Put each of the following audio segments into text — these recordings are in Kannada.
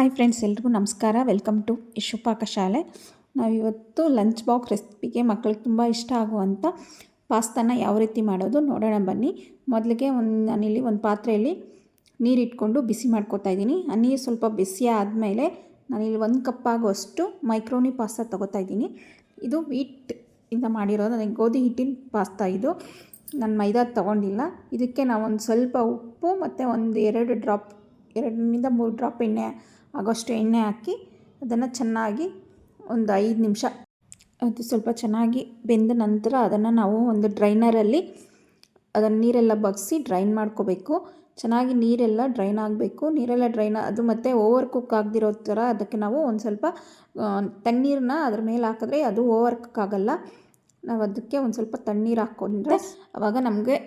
ಹಾಯ್ ಫ್ರೆಂಡ್ಸ್, ಎಲ್ರಿಗೂ ನಮಸ್ಕಾರ. Welcome to Ishu ಪಾಕಶಾಲೆ. ನಾವಿವತ್ತು ಲಂಚ್ ಬಾಕ್ಸ್ ರೆಸಿಪಿಗೆ ಮಕ್ಕಳಿಗೆ ತುಂಬ ಇಷ್ಟ ಆಗುವಂಥ ಪಾಸ್ತಾನ ಯಾವ ರೀತಿ ಮಾಡೋದು ನೋಡೋಣ ಬನ್ನಿ. ಮೊದಲಿಗೆ ನಾನಿಲ್ಲಿ ಒಂದು ಪಾತ್ರೆಯಲ್ಲಿ ನೀರು ಇಟ್ಕೊಂಡು ಬಿಸಿ ಮಾಡ್ಕೊತಾ ಇದ್ದೀನಿ. ಆ ನೀರು ಸ್ವಲ್ಪ ಬಿಸಿ ಆದಮೇಲೆ ನಾನಿಲ್ಲಿ 1 ಕಪ್ ಆಗುವಷ್ಟು ಮೈಕ್ರೋನಿ ಪಾಸ್ತಾ ತೊಗೋತಾ ಇದ್ದೀನಿ. ಇದು ವೀಟಿಂದ ಮಾಡಿರೋದು, ಅದಕ್ಕೆ ಗೋಧಿ ಹಿಟ್ಟಿನ ಪಾಸ್ತಾ ಇದು. ನಾನು ಮೈದಾ ತೊಗೊಂಡಿಲ್ಲ. ಇದಕ್ಕೆ ನಾವು ಒಂದು ಸ್ವಲ್ಪ ಉಪ್ಪು ಮತ್ತು ಒಂದು 2 ರಿಂದ 3 ಡ್ರಾಪ್ ಎಣ್ಣೆ ಆಗೋಷ್ಟು ಎಣ್ಣೆ ಹಾಕಿ ಅದನ್ನು ಚೆನ್ನಾಗಿ ಒಂದು 5 ನಿಮಿಷ ಅದು ಸ್ವಲ್ಪ ಚೆನ್ನಾಗಿ ಬೆಂದ ನಂತರ ಅದನ್ನು ನಾವು ಒಂದು ಡ್ರೈನರಲ್ಲಿ ಅದನ್ನು ನೀರೆಲ್ಲ ಬಗ್ಗಿಸಿ ಡ್ರೈನ್ ಮಾಡ್ಕೋಬೇಕು. ಚೆನ್ನಾಗಿ ನೀರೆಲ್ಲ ಡ್ರೈನ್ ಆಗಬೇಕು. ನೀರೆಲ್ಲ ಡ್ರೈನ್ ಅದು ಮತ್ತು ಓವರ್ ಕುಕ್ ಆಗದಿರೋ ಥರ ಅದಕ್ಕೆ ನಾವು ಒಂದು ಸ್ವಲ್ಪ ತಣ್ಣೀರನ್ನ ಅದ್ರ ಮೇಲೆ ಹಾಕಿದ್ರೆ ಅದು ಓವರ್ ಕುಕ್ ಆಗೋಲ್ಲ. ನಾವು ಅದಕ್ಕೆ ಒಂದು ಸ್ವಲ್ಪ ತಣ್ಣೀರು ಹಾಕ್ಕೊಂಡ್ರೆ ಆವಾಗ ನಮಗೆ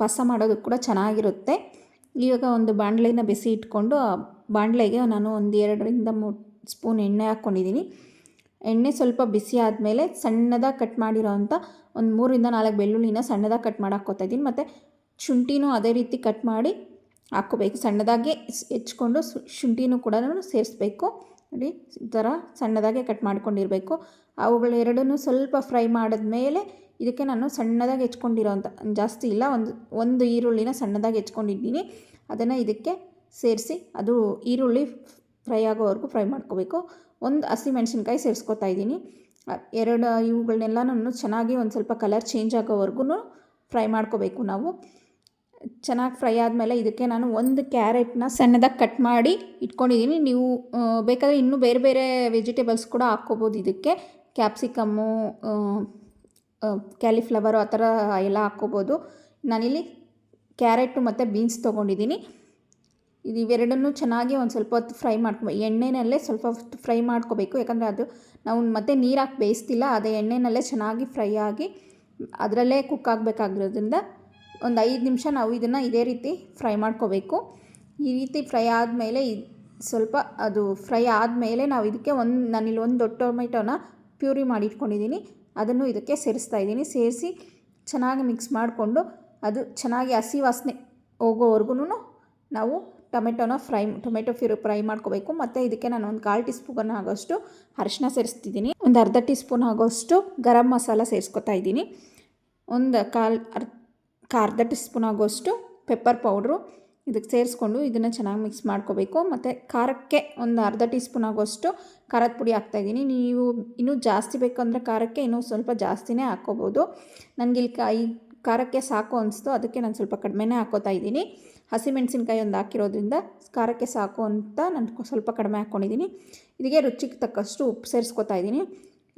ಪಾಸ್ತಾ ಮಾಡೋದು ಕೂಡ ಚೆನ್ನಾಗಿರುತ್ತೆ. ಇವಾಗ ಒಂದು ಬಾಣಲೆನ ಬಿಸಿ ಇಟ್ಕೊಂಡು ಆ ಬಾಣಲೆಗೆ ನಾನು ಒಂದು 2 ರಿಂದ 3 ಸ್ಪೂನ್ ಎಣ್ಣೆ ಹಾಕ್ಕೊಂಡಿದ್ದೀನಿ. ಎಣ್ಣೆ ಸ್ವಲ್ಪ ಬಿಸಿ ಆದಮೇಲೆ ಸಣ್ಣದಾಗಿ ಕಟ್ ಮಾಡಿರೋವಂಥ ಒಂದು 3 ರಿಂದ 4 ಬೆಳ್ಳುಳ್ಳಿನ ಸಣ್ಣದಾಗಿ ಕಟ್ ಮಾಡಿ ಹಾಕ್ಕೊತಾ ಇದ್ದೀನಿ. ಮತ್ತು ಶುಂಠಿನೂ ಅದೇ ರೀತಿ ಕಟ್ ಮಾಡಿ ಹಾಕ್ಕೋಬೇಕು. ಸಣ್ಣದಾಗಿ ಹೆಚ್ಕೊಂಡು ಶುಂಠಿನೂ ಕೂಡ ಸೇರಿಸ್ಬೇಕು. ನೋಡಿ, ಈ ಥರ ಸಣ್ಣದಾಗೆ ಕಟ್ ಮಾಡ್ಕೊಂಡಿರಬೇಕು. ಅವುಗಳು ಎರಡನ್ನೂ ಸ್ವಲ್ಪ ಫ್ರೈ ಮಾಡಿದ್ಮೇಲೆ ಇದಕ್ಕೆ ನಾನು ಸಣ್ಣದಾಗಿ ಹೆಚ್ಕೊಂಡಿರೋಂಥ, ಜಾಸ್ತಿ ಇಲ್ಲ, ಒಂದು ಈರುಳ್ಳಿನ ಸಣ್ಣದಾಗಿ ಹೆಚ್ಕೊಂಡಿದ್ದೀನಿ. ಅದನ್ನು ಇದಕ್ಕೆ ಸೇರಿಸಿ ಅದು ಈರುಳ್ಳಿ ಫ್ರೈ ಆಗೋವರೆಗೂ ಫ್ರೈ ಮಾಡ್ಕೋಬೇಕು. ಒಂದು ಹಸಿಮೆಣಸಿನ್ಕಾಯಿ ಸೇರಿಸ್ಕೊತಾ ಇದ್ದೀನಿ. ಇವುಗಳನ್ನೆಲ್ಲನೂ ಚೆನ್ನಾಗಿ ಒಂದು ಸ್ವಲ್ಪ ಕಲರ್ ಚೇಂಜ್ ಆಗೋವರೆಗೂ ಫ್ರೈ ಮಾಡ್ಕೋಬೇಕು. ನಾವು ಚೆನ್ನಾಗಿ ಫ್ರೈ ಆದಮೇಲೆ ಇದಕ್ಕೆ ನಾನು ಒಂದು ಕ್ಯಾರೆಟ್ನ ಸಣ್ಣದಾಗಿ ಕಟ್ ಮಾಡಿ ಇಟ್ಕೊಂಡಿದ್ದೀನಿ. ನೀವು ಬೇಕಾದರೆ ಇನ್ನೂ ಬೇರೆ ಬೇರೆ ವೆಜಿಟೇಬಲ್ಸ್ ಕೂಡ ಹಾಕ್ಕೋಬೋದು. ಇದಕ್ಕೆ ಕ್ಯಾಪ್ಸಿಕಮ್ಮು, ಕ್ಯಾಲಿಫ್ಲವರು ಆ ಥರ ಎಲ್ಲ ಹಾಕ್ಕೋಬೋದು. ನಾನಿಲ್ಲಿ ಕ್ಯಾರೆಟು ಮತ್ತು ಬೀನ್ಸ್ ತೊಗೊಂಡಿದ್ದೀನಿ. ಇವೆರಡನ್ನೂ ಚೆನ್ನಾಗಿ ಒಂದು ಸ್ವಲ್ಪ ಹೊತ್ತು ಫ್ರೈ ಮಾಡ್ಕೋಬೇಕು. ಎಣ್ಣೆನಲ್ಲೇ ಸ್ವಲ್ಪ ಹೊತ್ತು ಫ್ರೈ ಮಾಡ್ಕೋಬೇಕು. ಯಾಕಂದರೆ ಅದು ನಾವು ಮತ್ತೆ ನೀರು ಹಾಕಿ ಬೇಯಿಸ್ತಿಲ್ಲ, ಅದೇ ಎಣ್ಣೆನಲ್ಲೇ ಚೆನ್ನಾಗಿ ಫ್ರೈ ಆಗಿ ಅದರಲ್ಲೇ ಕುಕ್ ಆಗಬೇಕಾಗಿರೋದ್ರಿಂದ ಒಂದು 5 ನಿಮಿಷ ನಾವು ಇದನ್ನು ಇದೇ ರೀತಿ ಫ್ರೈ ಮಾಡ್ಕೋಬೇಕು. ಈ ರೀತಿ ಫ್ರೈ ಆದಮೇಲೆ ಸ್ವಲ್ಪ ಅದು ಫ್ರೈ ಆದಮೇಲೆ ನಾವು ಇದಕ್ಕೆ ನಾನಿಲ್ಲಿ ಒಂದು ದೊಡ್ಡ ಟೊಮೆಟೊನ ಪ್ಯೂರಿ ಮಾಡಿ ಇಟ್ಕೊಂಡಿದ್ದೀನಿ. ಅದನ್ನು ಇದಕ್ಕೆ ಸೇರಿಸ್ತಾ ಇದ್ದೀನಿ. ಸೇರಿಸಿ ಚೆನ್ನಾಗಿ ಮಿಕ್ಸ್ ಮಾಡಿಕೊಂಡು ಅದು ಚೆನ್ನಾಗಿ ಹಸಿ ವಾಸನೆ ಹೋಗೋವರೆಗೂ ನಾವು ಟೊಮೆಟೊ ಪ್ಯೂರಿ ಫ್ರೈ ಮಾಡ್ಕೋಬೇಕು. ಮತ್ತು ಇದಕ್ಕೆ ನಾನು ಒಂದು 1/4 ಟೀ ಸ್ಪೂನ್ ಆಗೋಷ್ಟು ಅರಿಶಿನ ಸೇರಿಸ್ತಿದ್ದೀನಿ. ಒಂದು ಅರ್ಧ ಟೀ ಸ್ಪೂನ್ ಆಗೋಷ್ಟು ಗರಂ ಮಸಾಲ ಸೇರಿಸ್ಕೊತಾ ಇದ್ದೀನಿ. ಒಂದು ಅರ್ಧ ಟೀ ಸ್ಪೂನ್ ಆಗೋಷ್ಟು ಪೆಪ್ಪರ್ ಪೌಡ್ರು ಇದಕ್ಕೆ ಸೇರಿಸ್ಕೊಂಡು ಇದನ್ನು ಚೆನ್ನಾಗಿ ಮಿಕ್ಸ್ ಮಾಡ್ಕೋಬೇಕು. ಮತ್ತು ಖಾರಕ್ಕೆ ಒಂದು ಅರ್ಧ ಟೀ ಸ್ಪೂನ್ ಆಗೋಷ್ಟು ಖಾರದ ಪುಡಿ ಹಾಕ್ತಾಯಿದ್ದೀನಿ. ನೀವು ಇನ್ನೂ ಜಾಸ್ತಿ ಬೇಕಂದರೆ ಖಾರಕ್ಕೆ ಇನ್ನೂ ಸ್ವಲ್ಪ ಜಾಸ್ತಿನೇ ಹಾಕ್ಕೋಬೋದು. ನನಗೆ ಇಲ್ಲಿ ಖಾರಕ್ಕೆ ಸಾಕು ಅನಿಸ್ತು, ಅದಕ್ಕೆ ನಾನು ಸ್ವಲ್ಪ ಕಡಿಮೆನೇ ಹಾಕ್ಕೋತಾ ಇದ್ದೀನಿ. ಹಸಿಮೆಣಸಿನ್ಕಾಯಿ ಒಂದು ಹಾಕಿರೋದ್ರಿಂದ ಖಾರಕ್ಕೆ ಸಾಕು ಅಂತ ನಾನು ಸ್ವಲ್ಪ ಕಡಿಮೆ ಹಾಕ್ಕೊಂಡಿದ್ದೀನಿ. ಇದಕ್ಕೆ ರುಚಿಗೆ ತಕ್ಕಷ್ಟು ಉಪ್ಪು ಸೇರಿಸ್ಕೊತಾ ಇದ್ದೀನಿ.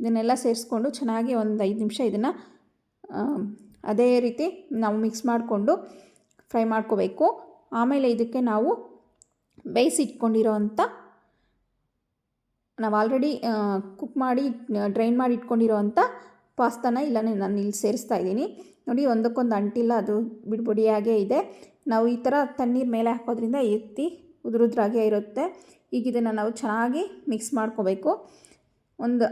ಇದನ್ನೆಲ್ಲ ಸೇರಿಸ್ಕೊಂಡು ಚೆನ್ನಾಗಿ ಒಂದು 5 ನಿಮಿಷ ಇದನ್ನು ಅದೇ ರೀತಿ ನಾವು ಮಿಕ್ಸ್ ಮಾಡಿಕೊಂಡು ಫ್ರೈ ಮಾಡ್ಕೋಬೇಕು. ಆಮೇಲೆ ಇದಕ್ಕೆ ನಾವು ಬೇಯಿಸಿಟ್ಕೊಂಡಿರೋವಂಥ, ನಾವು ಆಲ್ರೆಡಿ ಕುಕ್ ಮಾಡಿ ಡ್ರೈನ್ ಮಾಡಿ ಇಟ್ಕೊಂಡಿರೋವಂಥ ಪಾಸ್ತಾನ ನಾನು ಇಲ್ಲಿ ಸೇರಿಸ್ತಾ ಇದ್ದೀನಿ. ನೋಡಿ, ಒಂದಕ್ಕೊಂದು ಅಂಟಿಲ್ಲ, ಅದು ಬಿಡಿಯಾಗೇ ಇದೆ. ನಾವು ಈ ಥರ ತಣ್ಣೀರು ಮೇಲೆ ಹಾಕೋದ್ರಿಂದ ಎತ್ತಿ ಉದುರಾಗೇ ಇರುತ್ತೆ. ಈಗ ಇದನ್ನು ನಾವು ಚೆನ್ನಾಗಿ ಮಿಕ್ಸ್ ಮಾಡ್ಕೋಬೇಕು. ಒಂದು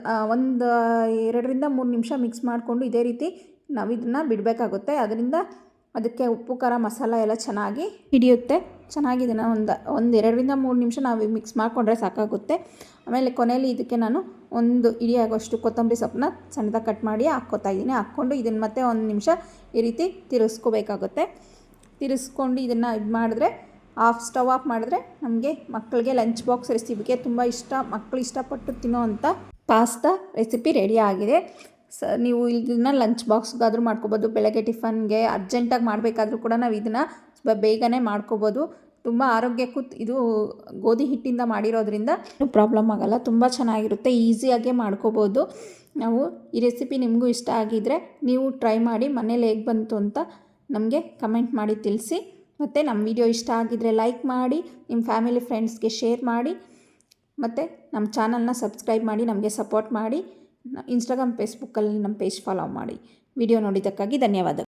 2 ರಿಂದ 3 ನಿಮಿಷ ಮಿಕ್ಸ್ ಮಾಡಿಕೊಂಡು ಇದೇ ರೀತಿ ನಾವು ಇದನ್ನು ಬಿಡಬೇಕಾಗುತ್ತೆ. ಅದರಿಂದ ಅದಕ್ಕೆ ಉಪ್ಪು, ಖಾರ, ಮಸಾಲ ಎಲ್ಲ ಚೆನ್ನಾಗಿ ಹಿಡಿಯುತ್ತೆ. ಚೆನ್ನಾಗಿ ಇದನ್ನು ಒಂದು 2 ರಿಂದ 3 ನಿಮಿಷ ನಾವು ಮಿಕ್ಸ್ ಮಾಡಿಕೊಂಡ್ರೆ ಸಾಕಾಗುತ್ತೆ. ಆಮೇಲೆ ಕೊನೆಯಲ್ಲಿ ಇದಕ್ಕೆ ನಾನು ಒಂದು ಇಡಿ ಆಗೋಷ್ಟು ಕೊತ್ತಂಬರಿ ಸೊಪ್ಪನ್ನ ಸಣ್ಣದಾಗಿ ಕಟ್ ಮಾಡಿ ಹಾಕ್ಕೋತಾ ಇದ್ದೀನಿ. ಹಾಕ್ಕೊಂಡು ಇದನ್ನು ಮತ್ತೆ 1 ನಿಮಿಷ ಈ ರೀತಿ ತಿರುಗಿಸ್ಕೋಬೇಕಾಗುತ್ತೆ. ತಿರುಗಿಸ್ಕೊಂಡು ಇದನ್ನು ಮಾಡಿದ್ರೆ ಸ್ಟವ್ ಆಫ್ ಮಾಡಿದ್ರೆ ನಮಗೆ ಮಕ್ಕಳಿಗೆ ಲಂಚ್ ಬಾಕ್ಸ್ ರೆಸಿಪಿಗೆ ತುಂಬ ಮಕ್ಕಳು ಇಷ್ಟಪಟ್ಟು ತಿನ್ನೋವಂಥ ಪಾಸ್ತಾ ರೆಸಿಪಿ ರೆಡಿ ಆಗಿದೆ. ನೀವು ಇದನ್ನು ಲಂಚ್ ಬಾಕ್ಸ್ಗಾದರೂ ಮಾಡ್ಕೋಬೋದು. ಬೆಳಗ್ಗೆ ಟಿಫನ್ಗೆ ಅರ್ಜೆಂಟಾಗಿ ಮಾಡಬೇಕಾದ್ರೂ ಕೂಡ ನಾವು ಇದನ್ನು ಬೇಗನೆ ಮಾಡ್ಕೋಬೋದು. ತುಂಬ ಆರೋಗ್ಯಕ್ಕೂ ಇದು ಗೋಧಿ ಹಿಟ್ಟಿಂದ ಮಾಡಿರೋದ್ರಿಂದ ಪ್ರಾಬ್ಲಮ್ ಆಗೋಲ್ಲ. ತುಂಬ ಚೆನ್ನಾಗಿರುತ್ತೆ, ಈಸಿಯಾಗೆ ಮಾಡ್ಕೋಬೋದು. ಈ ರೆಸಿಪಿ ನಿಮಗೂ ಇಷ್ಟ ಆಗಿದ್ದರೆ ನೀವು ಟ್ರೈ ಮಾಡಿ ಮನೇಲಿ ಹೇಗೆ ಬಂತು ಅಂತ ನಮಗೆ ಕಮೆಂಟ್ ಮಾಡಿ ತಿಳಿಸಿ. ಮತ್ತು ನಮ್ಮ ವಿಡಿಯೋ ಇಷ್ಟ ಆಗಿದ್ದರೆ ಲೈಕ್ ಮಾಡಿ, ನಿಮ್ಮ ಫ್ಯಾಮಿಲಿ ಫ್ರೆಂಡ್ಸ್ಗೆ ಶೇರ್ ಮಾಡಿ, ಮತ್ತು ನಮ್ಮ ಚಾನಲ್ನ ಸಬ್ಸ್ಕ್ರೈಬ್ ಮಾಡಿ ನಮಗೆ ಸಪೋರ್ಟ್ ಮಾಡಿ. ಇನ್ಸ್ಟಾಗ್ರಾಮ್, ಫೇಸ್ಬುಕ್ಕಲ್ಲಿ ನಮ್ಮ ಪೇಜ್ ಫಾಲೋ ಮಾಡಿ. ವಿಡಿಯೋ ನೋಡಿದ್ದಕ್ಕಾಗಿ ಧನ್ಯವಾದ.